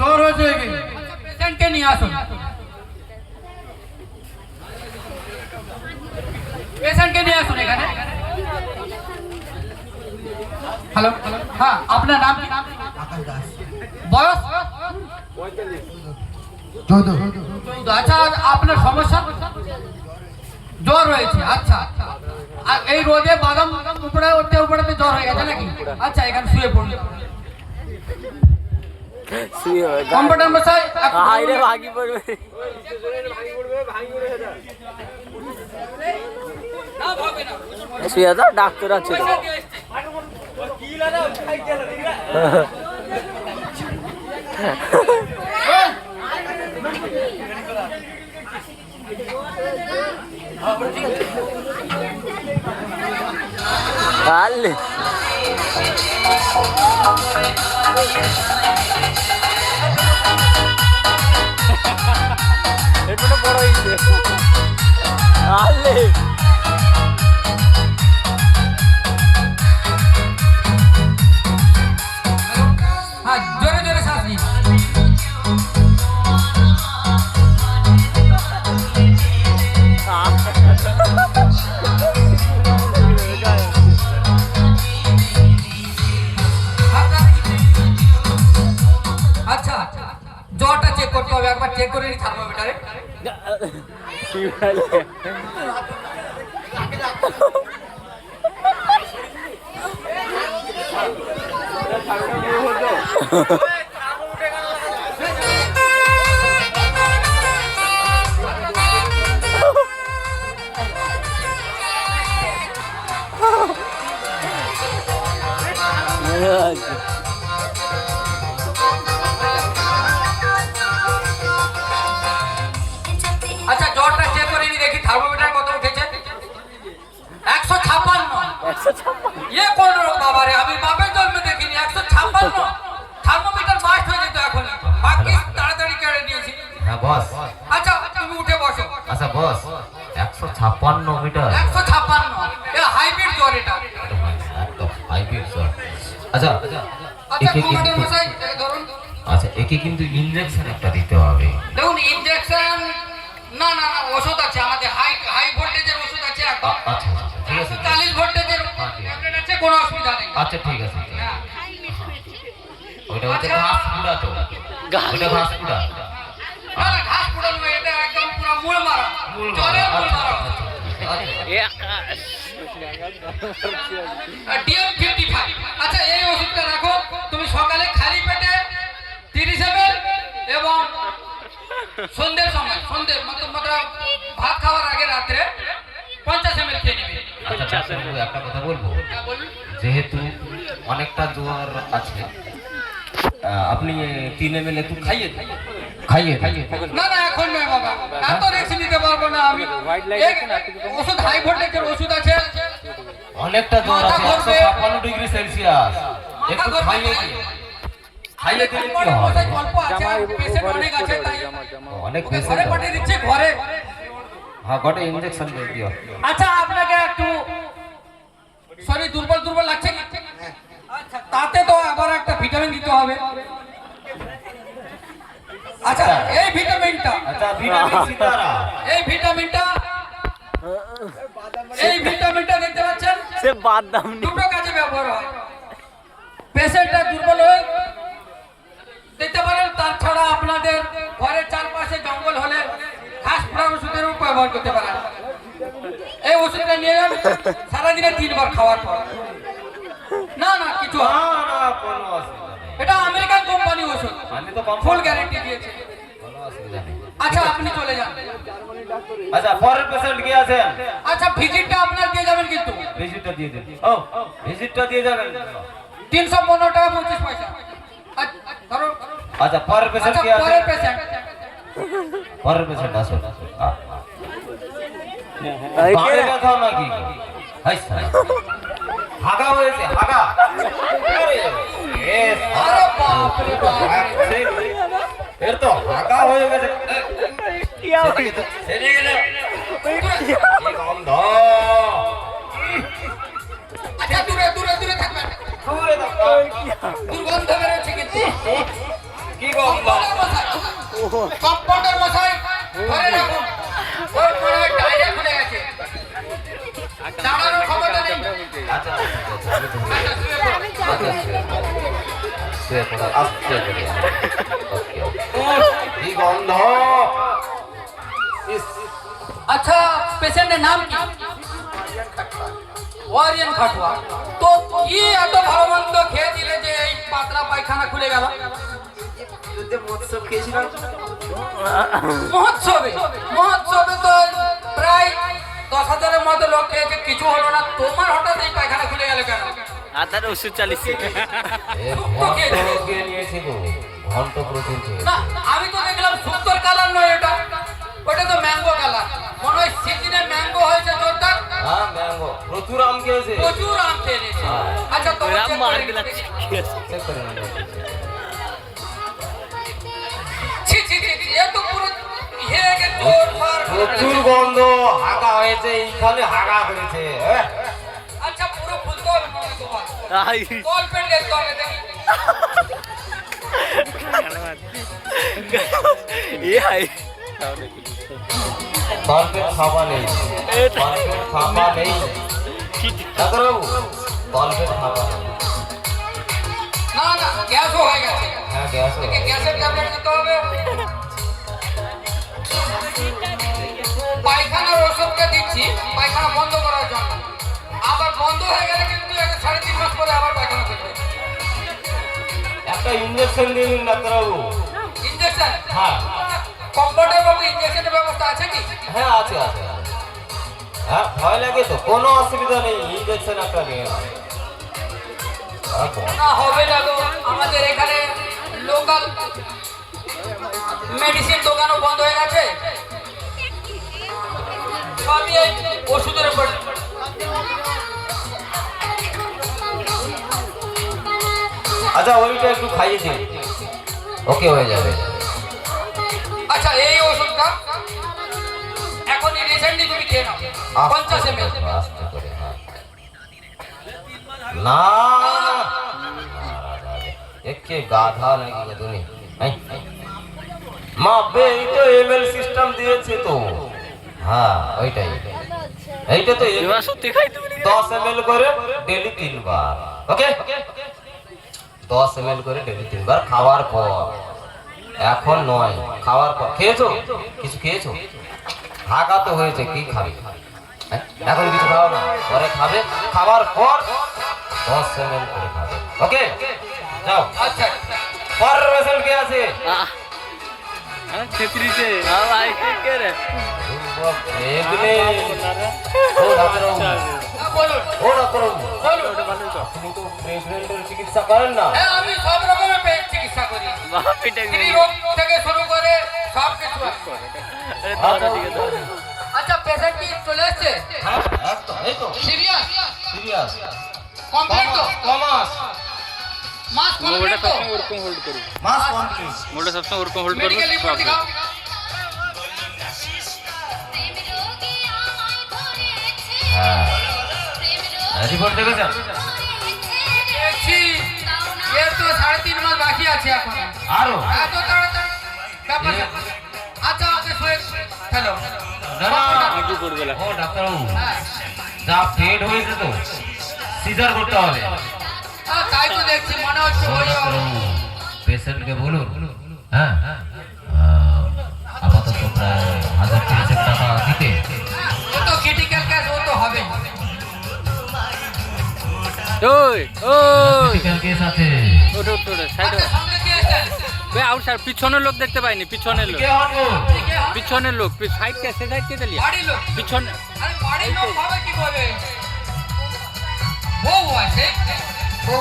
জ্বর হয়েছে কি পেশেন্টকে নিয়ে আসুন পেশেন্টকে নিয়ে আসুন এখানে হ্যালো হ্যাঁ আপনার নাম কি বয়স 14 আচ্ছা আপনার সমস্যা জ্বর হয়েছে আচ্ছা এই রোদে বাদাম উপরে উঠতে উপরে জ্বর হয়ে গেছে নাকি আচ্ছা এখানে শুয়ে পড়ুন কম্পিউটার মশাই আইরে ভাগি পড়বে না ভাবে না শুয়ে দাও ডাক্তার আছে আলে এটা বড় হইছে আলে হ্যাঁ জোরে জোরে শ্বাস নিন আচ্ছা জ্বরটা চেক করতে হবে একবার চেক করে নি থার্মোমিটারে আচ্ছা জ্বরটা চেক করে নি দেখি থার্মোমিটার কত উঠেছে 156 ये কোন রোগ বাবা রে আমি বাপের জন্মে দেখিনি 156 থার্মোমিটার বাস্ট হয়ে যেত এখন বাকি তাড়াতাড়ি কেড়ে নিয়েছি হ্যাঁ বস আচ্ছা তুমি উঠে বসো আচ্ছা বস 156 মিটার 156 এ হাইব্রিড জ্বর এটা একদম হাইব্রিড জ্বর আচ্ছা আচ্ছা একে কমান্ডার কিন্তু মশাই ধরুন আচ্ছা একে কিন্তু ইনজেকশন একটা দিতে হবে দেখুন ইনজেকশন না না না ওষুধ আছে আমাদের হাই ভোল্টেজের ওষুধ আছে এখন আচ্ছা আচ্ছা ঠিক আছে 40 ভোল্টেজের ট্যাবলেট আছে কোনো অসুবিধা নেই আচ্ছা ঠিক আছে হ্যাঁ ওইটা হচ্ছে ঘাস পুরা তো ওইটা ঘাস পুরা না না ঘাস পুরানো নয়, এটা একদম পুরো মূল মারা জ্বরের মূল মারা ডিএম 55 আচ্ছা এই ওষুধটা রাখো তুমি সকালে খালি পেটে 30 ml এবং সন্ধ্যের সময় মাত্র ভাত খাওয়ার আগে রাতে 50 ml খেয়ে নিবে আচ্ছা একটা কথা বলবো যেহেতু অনেকটা জ্বর আছে আপনি 3 ml একটু খাইয়ে না না এখন নয় বাবা এত রিস্ক নিতে পারবো না আমি ওষুধ হাই ভোল্টেজের ওষুধ আছে অনেকটা জ্বর আছে 156 ডিগ্রি সেলসিয়াস একটু খাইয়ে দিলে কি হবে অল্প আছে পেশেন্ট অনেক আছে তাই অনেক ঘরে পেশেন্ট পাঠিয়ে দিচ্ছি ঘরে হ্যাঁ গটে ইনজেকশন দিয়ে দিও আচ্ছা আপনাকে একটু শরীর দুর্বল লাগছে আচ্ছা তাতে তো আবার একটা ভিটামিন দিতে হবে আচ্ছা এই ভিটামিনটা আচ্ছা ভিটামিন সিতারা এই ভিটামিনটা দেখতে পাচ্ছেন সে বাদাম নি দুটো কাজে ব্যবহার হয় পেশেন্টটা দুর্বল হয়ে দেখতে পারেন তাছাড়া আপনাদের ঘরের চারপাশে জঙ্গল হলে ঘাস পোড়া ওষুধের ব্যবহার করতে পারেন এই ওষুধটা নিয়ে যান সারাদিনে 3 বার খাওয়ার পর না না কিছু না কোনো অসুবিধা নেই এটা আমেরিকান কোম্পানি ওষুধ আমি তো ফুল গ্যারান্টি দিয়েছে কোনো অসুবিধা নেই আচ্ছা আপনি চলে যান আচ্ছা পরের পেশেন্ট কি আছেন আচ্ছা ভিজিটটা আপনার দিয়ে যাবেন কিন্তু ভিজিটটা দিয়ে দিন ও ভিজিটটা দিয়ে যাবেন 315 টাকা 25 পয়সা ধরো আচ্ছা পরের পেশেন্ট আচ্ছা কি আছে পরের পেশেন্ট পরের পেশেন্ট আসো এই কে পারে রে? ব্যথা নাকি হাই সালা হাগা হয়েছে হাগা আরে এ আরে বাপ রে বাপ এর তো হাগা হয়ে গেছে টিয়া হই। সেরে গেল কি গন্ধ আচ্ছা দূরে দূরে দূরে থাকবেন দূরে দাও দুর্গন্ধ বেরোচ্ছে কিন্তু কি গন্ধ কম্পাউন্ডার মশাই ঘরে রাখুন ওর পরে ডায়রিয়া খুলে গেছে দাঁড়ানোর ক্ষমতা নেই আচ্ছা আচ্ছা শুয়ে পড়ো। শুয়ে পড়ো আস্তে করে ওকে কি গন্ধ ইস আচ্ছা পেশেন্টের নাম কি ওয়ারিয়ান খাটুয়া তো কি এত ভালো মন্দ খেয়ে দিলে যে এই পাতলা পায়খানা খুলে গেল মহোৎসবে মহোৎসবে তো প্রায় 10,000-এর মতো লোক খেয়েছে কিছু হলো না তোমার হঠাৎ এই পায়খানা খুলে গেল কেন আদার ওষুধ চালিয়েছি নিয়েছি গো ঘন্ট প্রোটিন না আমি তো দেখলাম সুন্দর কালার নয় এটা ওটা তো ম্যাঙ্গো কালার মনে হয় সিজনে ম্যাঙ্গো হয়েছে জোরদার হ্যাঁ ম্যাঙ্গো প্রচুর আম খেয়েছে প্রচুর আম খেয়ে নিয়েছে আচ্ছা তোমার রাম check মার করে দিলা নিচ্ছি। চেক করে নাও। ছি ছি ছি ছি, এ তো পুরো হেরে গে জোর ফার প্রচুর গন্ধ হাগা হয়েছে এইখানে হাগা করেছে আচ্ছা পুরো খুলতে হবে মনে হয় তোমার আই বল পেন দেখতে হবে দেখি এ আই তলপেট খাওয়া নেই তলপেট খাওয়া নেই ডাক্তারবাবু তলপেট খাওয়া নেই না না গ্যাসও হয়ে গেছে হ্যাঁ গ্যাস একে গ্যাসের ট্যাবলেট দিতে হবে পায়খানার ওষুধটা দিচ্ছি পায়খানা বন্ধ করার জন্য আবার বন্ধ হয়ে গেলে কিন্তু 3.5 মাস পরে আবার পায়খানা করবে একটা ইঞ্জেকশন দিয়ে দিন ডাক্তারবাবু ইনজেকশন হ্যাঁ কম্পাউন্ডার বাবু ইনজেকশনের ব্যবস্থা আছে কি হ্যাঁ আছে আছে হ্যাঁ ভয় লাগে তো কোনো অসুবিধা নেই ইঞ্জেকশন একটা নিয়ে নাও। আর বল। না হবে না গো আমাদের এখানে লোকাল মেডিসিন দোকানও বন্ধ হয়ে গেছে সবই এই ওষুধের উপর আচ্ছা ওইটা একটু খাইয়ে দিন ওকে হয়ে যাবে আচ্ছা এই ওষুধটা এখন রিসেন্টলি তুমি খেয়ে নাও 50 ml আস্তে করে হ্যাঁ। না একে গাধা নাকি গো তুমি এই, এই। মা বে এই তো এমএল সিস্টেম দিয়েছে তো হ্যাঁ ওইটাই এইটা তো এবার সত্যি খাই তুমি 10 ml করে ডেলি 3 বার ওকে 10 ml করে ডেলি 3 বার খাওয়ার পর এখন নয় খাওয়ার পর খেয়েছো কিছু খেয়েছো হাগা তো হয়েছে কি খাবে হ্যাঁ? এখন কিছু খাও না পরে খাবে খাবার পর 10 ml করে খাবে ওকে যাও আচ্ছা পরের পেশেন্ট কে আছে ছেত্রিছে ভাই কে রে এগুলো ও ডাক্তারবাবু বলুন ও ডাক্তারবাবু বলুন আপনি তো প্রেগন্যান্টের চিকিৎসা করেন না হ্যাঁ আমি সব রকমের পেট চিকিৎসা করি বাবা পিটা স্ত্রী রোগ থেকে শুরু করে সব কিছু আছে। আরে দাদা ঠিক আছে আচ্ছা পেশেন্ট কি চলে এসছে হ্যাঁ একদম এই তো সিরিয়াস সিরিয়াস কমপ্লিট তো কমাস মাস কমপ্লিট তো ওরকম হোল্ড করব মাস কমপ্লিট মোটা সবসময় ওরকম হোল্ড করব মেডিকেল রিপোর্ট দিখাও হ্যাঁ রিপোর্ট দেখেছেন দেখছি এর তো 3.5 মাস বাকি আছে এখন আরো এত তাড়াতাড়ি ব্যাপার স্যাপার। আচ্ছা ওকে শুয়ে হ্যালো কি করবে না ও ডাক্তারবাবু হ্যাঁ যা পেট হয়েছে তো সিজার করতে হবে তাই তো দেখছি মনে হচ্ছে ওই পেশেন্টকে বলুন হ্যাঁ আপাতত প্রায় 1030 টাকা দিতে ও তো ক্রিটিক্যাল কেস ও তো হবে ওই ওই ক্রিটিক্যাল কেস আছে ওটো ওটো সাইড আচ্ছা সঙ্গে কে এসেছেন বে আউট সাইড পিছনের লোক দেখতে পাইনি পিছনের লোক কে হন গো? পিছনের লোক সাইড কে সাইড কে চলিয়া বাড়ির লোক পিছনে আরে বাড়ির লোক হবে কি করে বউ আছে বউ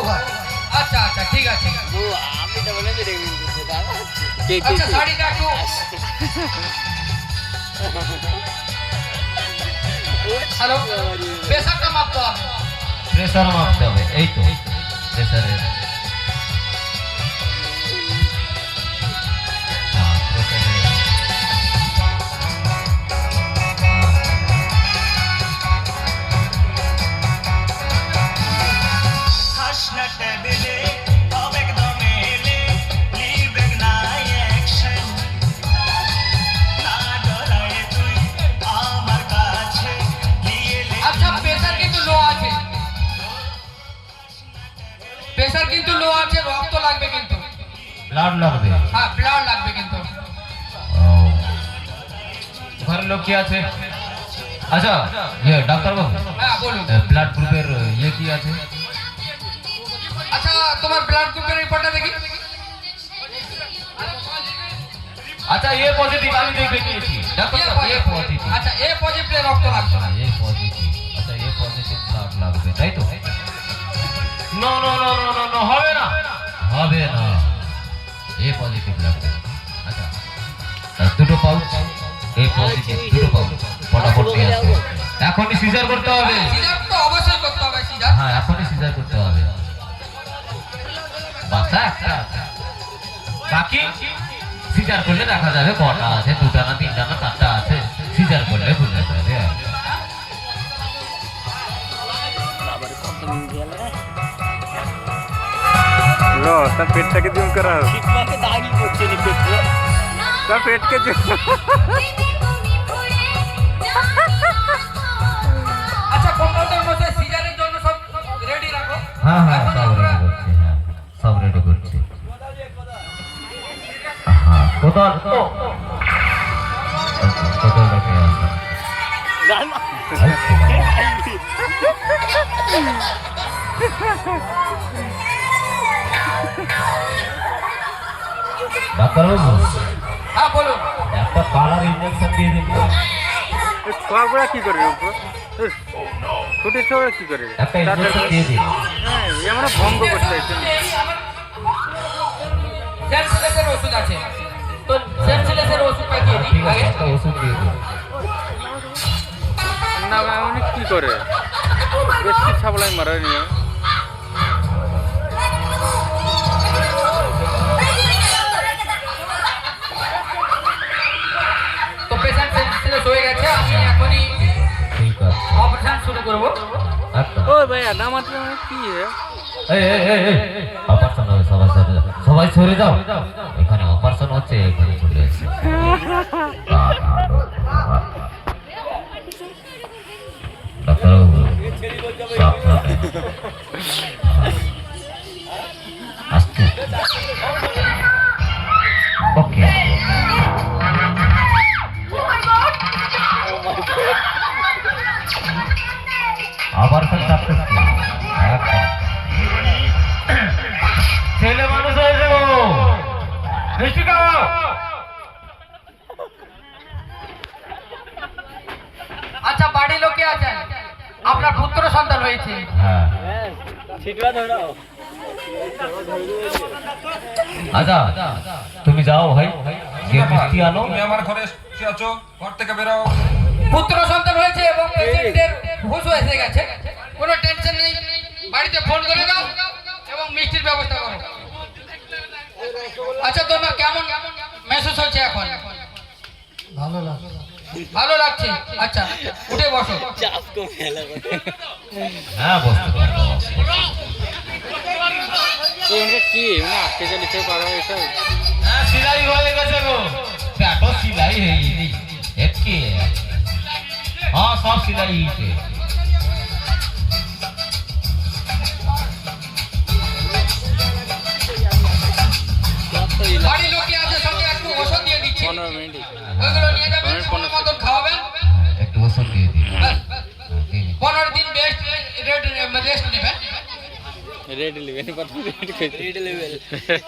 আচ্ছা আচ্ছা ঠিক আছে ও আমি তো বলে দিই কে আচ্ছা শাড়িটা একটু হ্যালো, প্রেসারটা মাপতে হবে। প্রেসার মাপতে হবে, এই তো প্রেসারের আচ্ছা, প্রেসার কিন্তু লো আছে, প্রেসার কিন্তু লো আছে, রক্ত লাগবে কিন্তু। ব্লাড লাগবে। হ্যাঁ, ব্লাড লাগবে কিন্তু। ঘরের লোক কি আছে? আচ্ছা, ইয়ে ডাক্তারবাবু, হ্যাঁ বলুন। ব্লাড গ্রুপের ইয়ে কি আছে? আচ্ছা, তোমার ব্লাড গ্রুপের রিপোর্টটা দেখি। আচ্ছা, এ পজিটিভ আমি দেখে নিয়েছি ডাক্তার সাহেব, এ পজিটিভ। আচ্ছা, এ পজিটিভ রক্ত লাগবে। এ পজিটিভ, আচ্ছা এ পজিটিভ ব্লাড লাগবে, তাই তো? No no no no no no, হবে না, হবে না, এ পজিটিভ লাগবে। আচ্ছা, দুটো পাউচ এ পজিটিভ, দুটো পাউচ ফটাফট নিয়ে আসো। এখনই সিজার করতে হবে। সিজার তো অবশ্যই করতে হবে, সিজার। হ্যাঁ, এখনই সিজার করতে হবে। বাচ্চা একটা আছে, বাকি সিজার করলে দেখা যাবে কটা আছে, দুটা না তিনটা না চারটা আছে, সিজার করলে বুঝা যাবে। लो सब पेट के जूम करा सब पेट के जूम আচ্ছা, কম্পাউন্ডার মশাই সিজারের জন্য সব রেডি রাখো। হ্যাঁ হ্যাঁ, সব রেডি করছি, হ্যাঁ সব রেডি করছি। হ্যাঁ, কোদাল কোদাল রেখে আসো। ডাক্তারবাবু, হ্যাঁ বলুন। একটা কালার ইঞ্জেকশন দিয়ে দিন তো। ছোয়াগুলা কি করে ছুটি ছোয়া কি করে একটা ইঞ্জেকশন দিয়ে দিন। আমরা ভঙ্গ করতে সেন্সলেসের ওষুধ আছে, তো সেন্সলেসের ওষুধটা দিয়ে দিই ঠিক আছে, আগে। একটা ওষুধ দিয়ে দিন। না উনি কি করে বেশি ছাবলাই মারা নিয়ে তো পেশেন্ট সেন্সলেস হয়ে গেছে, আমি এখনই ঠিক আছে, অপারেশন শুরু করব। একটা ও ভাইয়া না মাত্র কি অপারেশন হবে, সবাই সরে যাও, সবাই সরে যাও, এখানে অপারেশন হচ্ছে, এখানে চলে এসে ডাক্তারবাবু সাবধানে আস্তে, ওকে অপারেশন সাকসেসফুল, একদম ছেলে মানুষ হয়ে যাবো, মিষ্টি খাও। আচ্ছা, বাড়ির লোকে আছেন, আপনার পুত্র সন্তান হয়েছে। হ্যাঁ, আচ্ছা তুমি যাও ভাই, গিয়ে মিষ্টি আনো। তুমি আমার ঘরে এসে আছো, ঘর থেকে বেরো। পুত্র সন্তান হয়েছে এবং পেশেন্টের হুঁশ এসে গেছে, কোনো টেনশন নেই। বাড়িতে ফোন করে দাও এবং মিষ্টির ব্যবস্থা করো। আচ্ছা, তোমার কেমন মেহসুস হচ্ছে এখন? ভালো লাগছে। আচ্ছা, উঠে বসো। হ্যাঁ, বসতে পারো। কি না আজকে যে লিখতে পারো এসব হ্যাঁ, সিলাই হয়ে গেছে গো, পেটো সিলাই হয়ে গেছে একে। হ্যাঁ, সব সিলাই হয়েছে। বাড়ির লোকে আছে, সঙ্গে একটু ওষুধ দিয়ে দিচ্ছি, 15 মিনিট ওইগুলো নিয়ে যাবেন, সময় মতন খাওয়াবেন। একটু ওষুধ দিয়ে দিন। ব্যাস, 15 দিন রেস্ট নেবেন। রেড লেভেল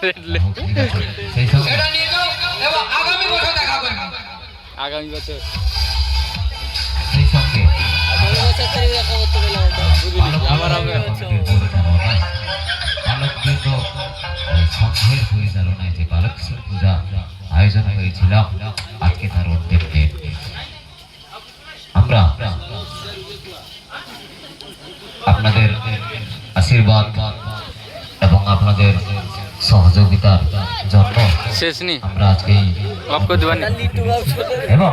রেড লেভেল সেই সঙ্গে এটা নিয়ে যাও এবং আগামী বছর দেখা করবেন। আগামী বছর সেই সঙ্গে আবার হবে বালকবৃন্দ সংঘের পরিচালনায় যে বালক পূজা আয়োজন হয়েছিল, আজকে আজকে তার অন্তিম দিন। আমরা আপনাদের আশীর্বাদ এবং আপনাদের সহযোগিতার জন্য শেষ নি আমরা আজকে অফ করে দিবানি এবং